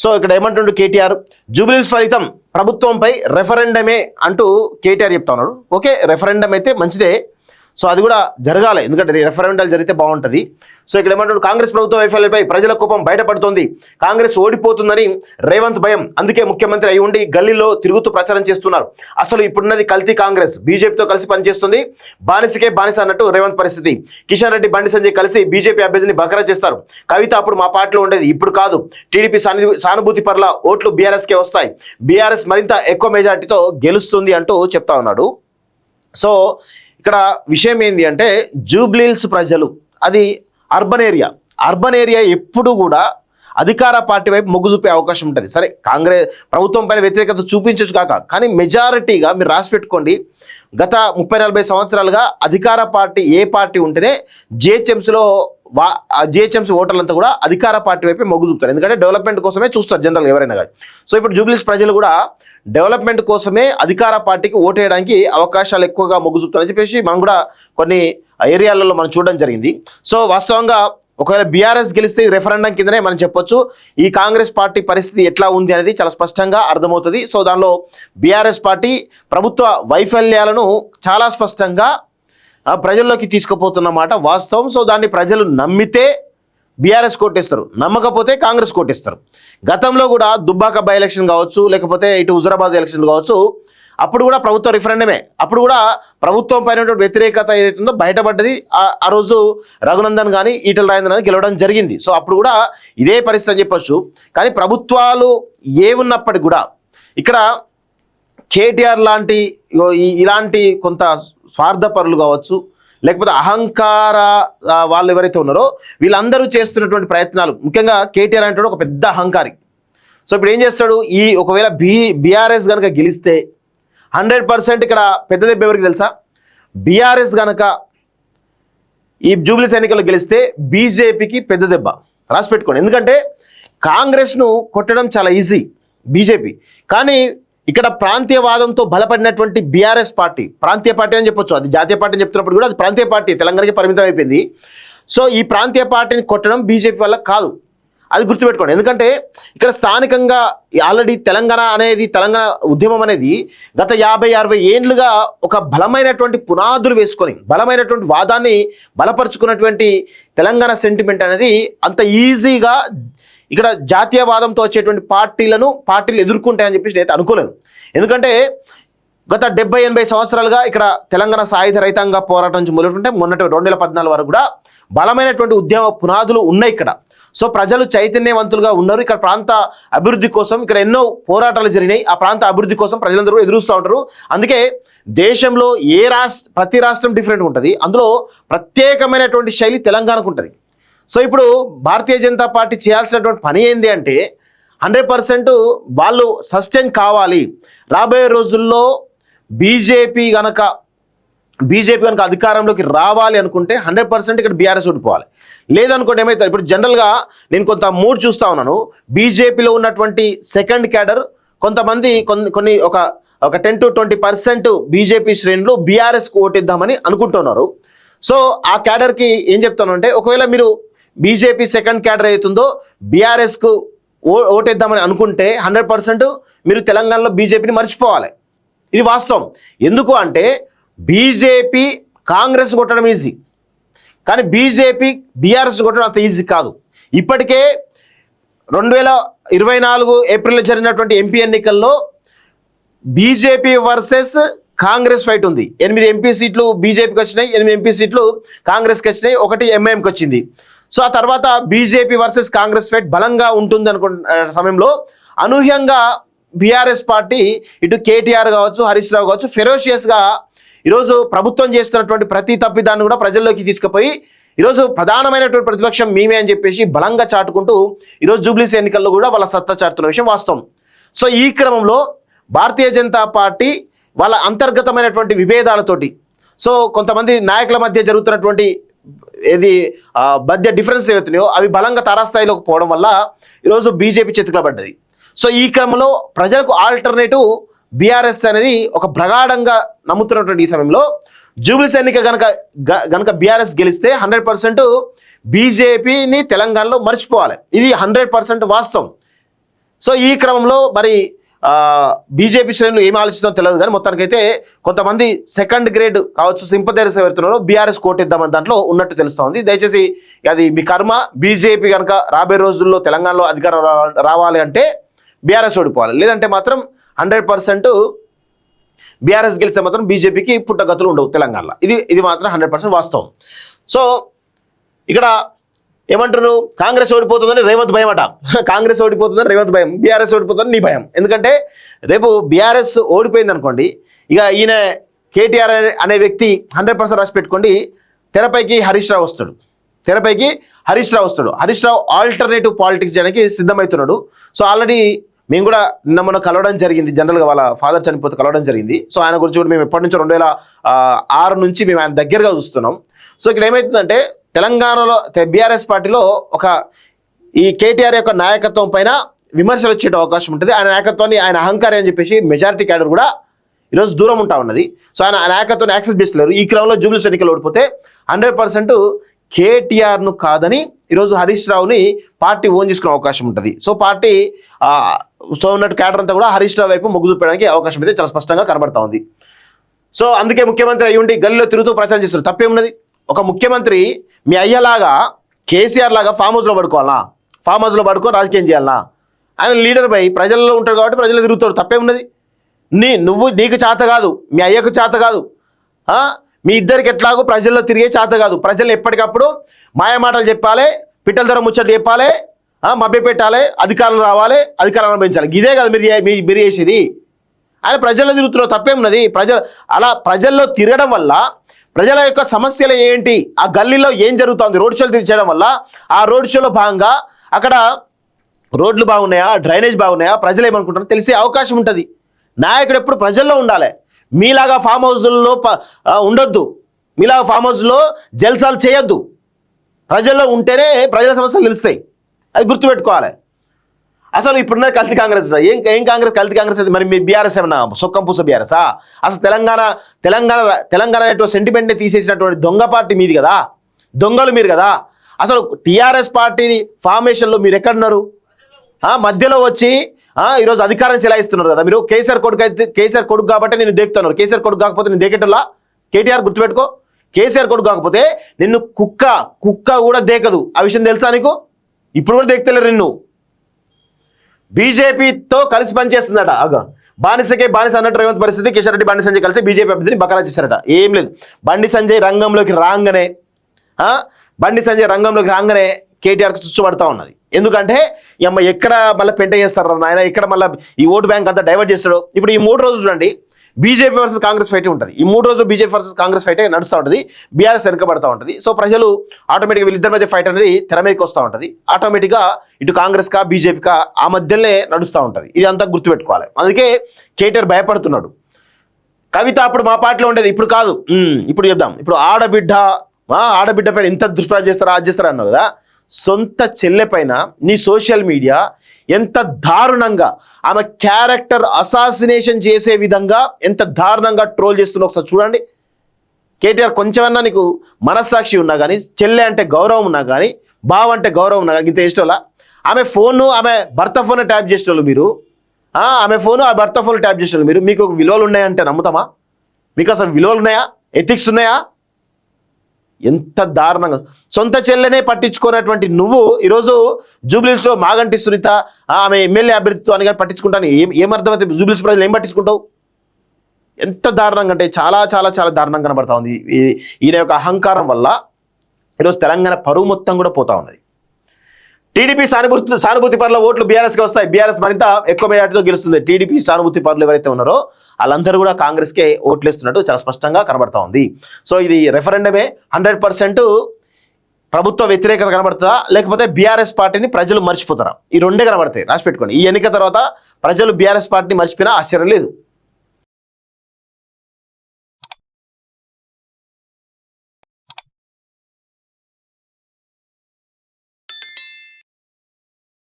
So ఇక్కడ ఏమంటుండు కేటీఆర్, జూబ్లీస్ ఫలితం ప్రభుత్వంపై రెఫరెండమే అంటూ కేటీఆర్ చెప్తా ఉన్నాడు. ఓకే, రెఫరెండం అయితే మంచిదే, సో అది కూడా జరగాలి, ఎందుకంటే రెఫరెండాలు జరిగితే బాగుంటుంది. సో ఇక్కడ ఏమంటాడు, కాంగ్రెస్ ప్రభుత్వ వైఫల్యంపై ప్రజల కోపం బయటపడుతోంది, కాంగ్రెస్ ఓడిపోతుందని రేవంత్ భయం, అందుకే ముఖ్యమంత్రి అయి ఉండి గల్లీలో తిరుగుతూ ప్రచారం చేస్తున్నారు. అసలు ఇప్పుడున్నది కల్తీ కాంగ్రెస్, బీజేపీతో కలిసి పనిచేస్తుంది, బానిసకే బానిస అన్నట్టు రేవంత్ పరిస్థితి. కిషన్ రెడ్డి, బండి సంజయ్ కలిసి బీజేపీ అభ్యర్థిని బకరా చేస్తారు. కవిత అప్పుడు మా పార్టీలో ఉండేది, ఇప్పుడు కాదు. టీడీపీ సానుభూతి పర్ల ఓట్లు బీఆర్ఎస్కే వస్తాయి, బీఆర్ఎస్ మరింత ఎక్కువ మెజార్టీతో గెలుస్తుంది అంటూ చెప్తా ఉన్నాడు. సో ఇక్కడ విషయం ఏంటి అంటే, జూబ్లీహిల్స్ ప్రజలు అది అర్బన్ ఏరియా ఎప్పుడు కూడా అధికార పార్టీ వైపు మొగ్గు చూపే అవకాశం ఉంటుంది. సరే, కాంగ్రెస్ ప్రభుత్వం పైన వ్యతిరేకత చూపించచ్చు కాక, కానీ మెజారిటీగా మీరు రాసి పెట్టుకోండి, గత 30-40 సంవత్సరాలుగా అధికార పార్టీ ఏ పార్టీ ఉంటేనే జిహెచ్ఎంసీ ఓటర్లంతా కూడా అధికార పార్టీ వైపే మొగ్గు చూపుతారు, ఎందుకంటే డెవలప్మెంట్ కోసమే చూస్తారు జనరల్ ఎవరైనా కానీ. సో ఇప్పుడు జూబ్లీహిల్స్ ప్రజలు కూడా డెవలప్మెంట్ కోసమే అధికార పార్టీకి ఓటేయడానికి అవకాశాలు ఎక్కువగా మొగ్గు చూపుతారని చెప్పేసి మనం కూడా కొన్ని ఏరియాలలో మనం చూడడం జరిగింది. సో వాస్తవంగా ఒకవేళ బీఆర్ఎస్ గెలిస్తే రెఫరెండం కిందనే మనం చెప్పొచ్చు ఈ కాంగ్రెస్ పార్టీ పరిస్థితి ఎట్లా ఉంది అనేది చాలా స్పష్టంగా అర్థమవుతుంది. సో దానిలో బీఆర్ఎస్ పార్టీ ప్రభుత్వ వైఫల్యాలను చాలా స్పష్టంగా ప్రజల్లోకి తీసుకుపోతున్నమాట వాస్తవం. సో దాన్ని ప్రజలు నమ్మితే బీఆర్ఎస్ కోటేస్తారు, నమ్మకపోతే కాంగ్రెస్ కోటేస్తారు. గతంలో కూడా దుబ్బాక బై ఎలక్షన్ కావచ్చు, లేకపోతే ఇటు హుజరాబాద్ ఎలక్షన్ కావచ్చు, అప్పుడు కూడా ప్రభుత్వ రిఫరెండమే, అప్పుడు కూడా ప్రభుత్వం పైన వ్యతిరేకత ఏదైతుందో బయటపడ్డది. ఆ రోజు రఘునందన్ కానీ ఈటల రాజేందర్ కానీ గెలవడం జరిగింది. సో అప్పుడు కూడా ఇదే పరిస్థితి అని చెప్పొచ్చు. కానీ ప్రభుత్వాలు ఏ ఉన్నప్పటికీ కూడా ఇక్కడ కేటీఆర్ లాంటి ఇలాంటి కొంత స్వార్థపరులు కావచ్చు, లేకపోతే అహంకార వాళ్ళు ఎవరైతే ఉన్నారో వీళ్ళందరూ చేస్తున్నటువంటి ప్రయత్నాలు, ముఖ్యంగా కేటీఆర్ అంటే ఒక పెద్ద అహంకారి. సో ఇప్పుడు ఏం చేస్తాడు, ఒకవేళ బీఆర్ఎస్ కనుక గెలిస్తే 100% ఇక్కడ పెద్ద దెబ్బ ఎవరికి తెలుసా, బీఆర్ఎస్ కనుక ఈ జూబ్లీస్ ఎన్నికల్లో గెలిస్తే బీజేపీకి పెద్ద దెబ్బ, రాసి పెట్టుకోండి. ఎందుకంటే కాంగ్రెస్ను కొట్టడం చాలా ఈజీ బీజేపీ, కానీ ఇక్కడ ప్రాంతీయవాదంతో బలపడినటువంటి బీఆర్ఎస్ పార్టీ, ప్రాంతీయ పార్టీ అని చెప్పొచ్చు, అది జాతీయ పార్టీ అని చెప్తున్నప్పుడు కూడా అది ప్రాంతీయ పార్టీ, తెలంగాణకి పరిమితం అయిపోయింది. సో ఈ ప్రాంతీయ పార్టీని కొట్టడం బీజేపీ వల్ల కాదు, అది గుర్తుపెట్టుకోండి. ఎందుకంటే ఇక్కడ స్థానికంగా ఆల్రెడీ తెలంగాణ ఉద్యమం అనేది గత 50-60 ఏళ్ళుగా ఒక బలమైనటువంటి పునాదులు వేసుకొని బలమైనటువంటి వాదాన్ని బలపరుచుకున్నటువంటి తెలంగాణ సెంటిమెంట్ అనేది అంత ఈజీగా ఇక్కడ జాతీయవాదంతో వచ్చేటువంటి పార్టీలు ఎదుర్కొంటాయని చెప్పేసి నేను అనుకోలేను. ఎందుకంటే గత 70-80 సంవత్సరాలుగా ఇక్కడ తెలంగాణ సాయుధ రైతాంగ పోరాటం నుంచి మొదలుకుంటే మొన్నటి 2014 వరకు కూడా బలమైనటువంటి ఉద్యమ పునాదులు ఉన్నాయి ఇక్కడ. సో ప్రజలు చైతన్యవంతులుగా ఉన్నారు. ఇక్కడ ప్రాంత అభివృద్ధి కోసం ఇక్కడ ఎన్నో పోరాటాలు జరిగినాయి. ఆ ప్రాంత అభివృద్ధి కోసం ప్రజలందరూ ఎదురుస్తూ ఉంటారు. అందుకే దేశంలో ప్రతి రాష్ట్రం డిఫరెంట్ ఉంటుంది, అందులో ప్రత్యేకమైనటువంటి శైలి తెలంగాణకు ఉంటుంది. సో ఇప్పుడు భారతీయ జనతా పార్టీ చేయాల్సినటువంటి పని ఏంది అంటే 100% వాళ్ళు సస్టైన్ కావాలి. రాబోయే రోజుల్లో బీజేపీ కనుక అధికారంలోకి రావాలి అనుకుంటే 100% ఇక్కడ బీఆర్ఎస్ ఓడిపోవాలి. లేదనుకోండి ఏమవుతుంది, ఇప్పుడు జనరల్గా నేను కొంత మూడ్ చూస్తూ ఉన్నాను, బీజేపీలో ఉన్నటువంటి సెకండ్ క్యాడర్ కొంతమంది కొన్ని ఒక 10-20% బీజేపీ శ్రేణులు బీఆర్ఎస్కు ఓటేద్దామని అనుకుంటున్నారు. సో ఆ క్యాడర్కి ఏం చెప్తాను అంటే, ఒకవేళ మీరు బీజేపీ సెకండ్ క్యాడర్ అవుతుందో బీఆర్ఎస్కు ఓటేద్దామని అనుకుంటే 100% మీరు తెలంగాణలో బీజేపీని మర్చిపోవాలి. ఇది వాస్తవం. ఎందుకు అంటే బీజేపీ కాంగ్రెస్ కొట్టడం ఈజీ, కానీ బీజేపీ బీఆర్ఎస్ కొట్టడం అంత ఈజీ కాదు. ఇప్పటికే 2024 ఏప్రిల్లో జరిగినటువంటి ఎంపీ ఎన్నికల్లో బీజేపీ వర్సెస్ కాంగ్రెస్ ఫైట్ ఉంది. 8 ఎంపీ సీట్లు బీజేపీకి వచ్చినాయి, 8 ఎంపీ సీట్లు కాంగ్రెస్కి వచ్చినాయి, 1 ఎంఐఎంకి వచ్చింది. సో ఆ తర్వాత బీజేపీ వర్సెస్ కాంగ్రెస్ ఫైట్ బలంగా ఉంటుంది అనుకున్న సమయంలో అనూహ్యంగా బీఆర్ఎస్ పార్టీ ఇటు కేటీఆర్ కావచ్చు, హరీష్ రావు కావచ్చు, ఫెరోషియస్గా ఈరోజు ప్రభుత్వం చేస్తున్నటువంటి ప్రతి తప్పిదాన్ని కూడా ప్రజల్లోకి తీసుకుపోయి ఈరోజు ప్రధానమైనటువంటి ప్రతిపక్షం మేమే అని చెప్పేసి బలంగా చాటుకుంటూ ఈరోజు జూబ్లీస్ ఎన్నికల్లో కూడా వాళ్ళ సత్తా చాటుతున్న విషయం వాస్తవం. సో ఈ క్రమంలో భారతీయ జనతా పార్టీ వాళ్ళ అంతర్గతమైనటువంటి విభేదాలతోటి, సో కొంతమంది నాయకుల మధ్య జరుగుతున్నటువంటి మధ్య డిఫరెన్స్ ఏవైతున్నాయో అవి బలంగా తారాస్థాయిలోకి పోవడం వల్ల ఈరోజు బీజేపీ చేతికిలబడ్డది. సో ఈ క్రమంలో ప్రజలకు ఆల్టర్నేటివ్ బీఆర్ఎస్ అనేది ఒక ప్రగాఢంగా నమ్ముతున్నటువంటి ఈ సమయంలో జూబ్లీస్ ఎన్నిక గనక బీఆర్ఎస్ గెలిస్తే 100% బీజేపీని తెలంగాణలో మర్చిపోవాలి. ఇది 100% వాస్తవం. సో ఈ క్రమంలో మరి బీజేపీ శ్రేణులు ఏం ఆలోచిస్తుందో తెలియదు, కానీ మొత్తానికైతే కొంతమంది సెకండ్ గ్రేడ్ కావచ్చు సింపథైజర్స్ ఎవరుతున్నారో బీఆర్ఎస్ కోటేద్దామని దాంట్లో ఉన్నట్టు తెలుస్తోంది. దయచేసి అది మీ కర్మ. బీజేపీ కనుక రాబోయే రోజుల్లో తెలంగాణలో అధికారం రావాలి అంటే బీఆర్ఎస్ ఓడిపోవాలి, లేదంటే మాత్రం 100% బీఆర్ఎస్ గెలిస్తే మాత్రం బీజేపీకి పుట్టగతులు ఉండవు తెలంగాణలో. ఇది మాత్రం 100% వాస్తవం. సో ఇక్కడ ఏమంటారు, కాంగ్రెస్ ఓడిపోతుందని రేవంత్ భయం అట. కాంగ్రెస్ ఓడిపోతుందని రేవంత్ భయం, బీఆర్ఎస్ ఓడిపోతుందని నీ భయం. ఎందుకంటే రేపు బీఆర్ఎస్ ఓడిపోయింది అనుకోండి, ఇక ఈయన కేటీఆర్ అనే వ్యక్తి 100% రాసి పెట్టుకోండి, తెరపైకి హరీష్ రావు వస్తాడు. హరీష్ రావు ఆల్టర్నేటివ్ పాలిటిక్స్ చేయడానికి సిద్ధమవుతున్నాడు. సో ఆల్రెడీ మేము కూడా నిన్న మనం కలవడం జరిగింది, జనరల్గా వాళ్ళ ఫాదర్ చనిపోతే కలవడం జరిగింది. సో ఆయన గురించి కూడా మేము ఎప్పటి నుంచో 2006 నుంచి మేము ఆయన దగ్గరగా చూస్తున్నాం. సో ఇక్కడ ఏమవుతుందంటే తెలంగాణలో బీఆర్ఎస్ పార్టీలో ఈ కేటీఆర్ యొక్క నాయకత్వం పైన విమర్శలు వచ్చే అవకాశం ఉంటుంది. ఆయన నాయకత్వాన్ని, ఆయన అహంకారం అని చెప్పేసి మెజారిటీ క్యాడర్ కూడా ఈరోజు దూరం ఉంటా ఉన్నది. సో ఆయన నాయకత్వాన్ని యాక్సెస్ చేస్తలేరు. ఈ క్రమంలో జూబ్లీస్ ఎన్నికలు ఓడిపోతే 100% కేటీఆర్ను కాదని ఈరోజు హరీష్ రావుని పార్టీ ఓన్ చేసుకునే అవకాశం ఉంటుంది. సో పార్టీ ఉన్నట్టు క్యాడర్ అంతా కూడా హరీష్ రావు వైపు మొగ్గు చూపడానికి అవకాశం అయితే చాలా స్పష్టంగా కనబడతా ఉంది. సో అందుకే ముఖ్యమంత్రి అయ్యి ఉండి గల్లీలో తిరుగుతూ ప్రచారం చేస్తారు. తప్పేమున్నది? ఒక ముఖ్యమంత్రి మీ అయ్యలాగా కేసీఆర్ లాగా ఫామ్ హౌస్లో పడుకోవాలా? ఫామ్ హౌస్లో పడుకొని రాజకీయం చేయాలనా? ఆయన లీడర్ పై ప్రజల్లో ఉంటాడు కాబట్టి ప్రజలు తిరుగుతాడు. తప్పేమున్నది? నీకు చేత కాదు, మీ అయ్యకు చేత కాదు, మీ ఇద్దరికి ఎట్లాగో ప్రజల్లో తిరిగే చేత కాదు. ప్రజలు ఎప్పటికప్పుడు మాయమాటలు చెప్పాలి, పిట్టల ధర ముచ్చట్లు చెప్పాలి, మభ్య పెట్టాలి, అధికారులు రావాలి, అధికారాలను పెంచాలి. ఇదే కదా మీరు చేసేది. ఆయన ప్రజల్లో తిరుగుతున్నారు. తప్పేమున్నది? ప్రజల్లో తిరగడం వల్ల ప్రజల యొక్క సమస్యలు ఏంటి, ఆ గల్లీలో ఏం జరుగుతుంది, రోడ్ షోలు తిరిగడం వల్ల ఆ రోడ్ షోలో భాగంగా అక్కడ రోడ్లు బాగున్నాయా, డ్రైనేజ్ బాగున్నాయా, ప్రజలు ఏమనుకుంటారో తెలిసే అవకాశం ఉంటుంది. నాయకుడు ఎప్పుడు ప్రజల్లో ఉండాలి. మీలాగా ఫామ్ హౌస్లో ఉండొద్దు, మీలాగా ఫామ్ హౌస్లో జల్సాలు చేయొద్దు. ప్రజల్లో ఉంటేనే ప్రజల సమస్యలు తెలుస్తాయి. అది గుర్తుపెట్టుకోవాలి. అసలు ఇప్పుడున్న కల్తీ కాంగ్రెస్ ఏం కాంగ్రెస్, కల్తీ కాంగ్రెస్ అయితే మరి మీరు బీఆర్ఎస్ ఏమన్నా సొక్కం పూస బీఆర్ఎస్? అసలు తెలంగాణ సెంటిమెంట్ని తీసేసినటువంటి దొంగ పార్టీ మీది కదా, దొంగలు మీరు కదా. అసలు టీఆర్ఎస్ పార్టీ ఫార్మేషన్లో మీరు ఎక్కడున్నారు? మధ్యలో వచ్చి ఈరోజు అధికారం చెలాయిస్తున్నారు కదా మీరు. కేసీఆర్ కొడుకు కాబట్టి నేను దేకుతున్నారు. కేసీఆర్ కొడుకు కాకపోతే నేను దేకేటల్లా. కేటీఆర్ గుర్తుపెట్టుకో, కేసీఆర్ కొడుకు కాకపోతే నిన్ను కుక్క కూడా దేకదు. ఆ విషయం తెలుసా నీకు? ఇప్పుడు కూడా దేకుతలేరు నిన్ను. బీజేపీతో కలిసి పనిచేస్తుందట. బానిసకే బానిస అన్నట్టు రేవంత్ పరిస్థితి. కిషన్ రెడ్డి బండి సంజయ్ కలిసి బీజేపీ అభ్యర్థిని బకరా చేశారట. ఏం లేదు, బండి సంజయ్ రంగంలోకి రాగానే కేటీఆర్కి చుచ్చుపడతా ఉన్నది. ఎందుకంటే ఎక్కడ మళ్ళీ పెంట చేస్తారు ఆయన, ఎక్కడ మళ్ళీ ఈ ఓటు బ్యాంక్ అంతా డైవర్ట్ చేస్తాడు. ఇప్పుడు ఈ 3 రోజులు చూడండి, బీజేపీ వర్సెస్ కాంగ్రెస్ ఫైట్ ఉంటుంది. ఈ 3 రోజులు బీజేపీ వర్సెస్ కాంగ్రెస్ ఫైట్ నడుస్తూ ఉంటుంది. బీఆర్ఎస్ వెనకబడతా ఉంటుంది. సో ప్రజలు ఆటోమేటిక్గా వీళ్ళిద్దరి మధ్య ఫైట్ అనేది తెర మీదకి వస్తూ ఉంటుంది. ఆటోమేటిక్గా ఇటు కాంగ్రెస్కా బీజేపీకా ఆ మధ్యలోనే నడుస్తూ ఉంటుంది. ఇది అంతా గుర్తుపెట్టుకోవాలి. అందుకే కేటీఆర్ భయపడుతున్నాడు. కవిత అప్పుడు మా పార్టీలో ఉండేది, ఇప్పుడు కాదు. ఇప్పుడు చెప్దాం. ఇప్పుడు ఆడబిడ్డ పైన ఎంత దుష్ప్రచారం చేస్తారా, అది చేస్తారా అన్నావు కదా. సొంత చెల్లె పైన నీ సోషల్ మీడియా ఎంత దారుణంగా, ఆమె క్యారెక్టర్ అసాసినేషన్ చేసే విధంగా ఎంత దారుణంగా ట్రోల్ చేస్తున్నా ఒకసారి చూడండి. కేటీఆర్ కొంచెమన్నా నీకు మనస్సాక్షి ఉన్నా కానీ, చెల్లె అంటే గౌరవం ఉన్నా కానీ, బావ అంటే గౌరవం ఉన్నా కానీ ఇంత ఇష్టంలా ఆమె భర్త ఫోన్ ట్యాప్ చేసేవాళ్ళు మీరు. ఆమె ఫోను ఆ భర్త ఫోన్ ట్యాప్ చేసేవాళ్ళు మీరు. మీకు విలువలు ఉన్నాయంటే నమ్ముతామా? మీకు అసలు విలువలు ఉన్నాయా? ఎథిక్స్ ఉన్నాయా? ఎంత దారుణంగా సొంత చెల్లెనే పట్టించుకున్నటువంటి నువ్వు ఈరోజు జూబ్లీస్లో మాగంటి సునీత ఆమె ఎమ్మెల్యే అభ్యర్థితో అని కానీ పట్టించుకుంటాను. ఏమర్థమైతే జూబ్లీస్ ప్రజలు ఏం పట్టించుకుంటావు? ఎంత దారుణంగా అంటే చాలా చాలా చాలా దారుణంగా కనబడతా ఉంది. ఈయన యొక్క అహంకారం వల్ల ఈరోజు తెలంగాణ పరువు మొత్తం కూడా పోతా ఉన్నది. టీడీపీ సానుభూతి పరుల ఓట్లు బీఆర్ఎస్కి వస్తాయి. బీఆర్ఎస్ మరింత ఎక్కువ మెజార్టీతో గెలుస్తుంది. టీడీపీ సానుభూతి పరులు ఎవరైతే ఉన్నారో వాళ్ళందరూ కూడా కాంగ్రెస్కే ఓట్లు వేస్తున్నట్టు చాలా స్పష్టంగా కనబడతా ఉంది. సో ఇది రెఫరెండమే. 100% ప్రభుత్వ వ్యతిరేకత కనబడుతుందా, లేకపోతే బీఆర్ఎస్ పార్టీని ప్రజలు మర్చిపోతారా? ఈ రెండే కనబడతాయి. రాసి పెట్టుకోండి. ఈ ఎన్నిక తర్వాత ప్రజలు బీఆర్ఎస్ పార్టీని మర్చిపోయినా ఆశ్చర్యం లేదు.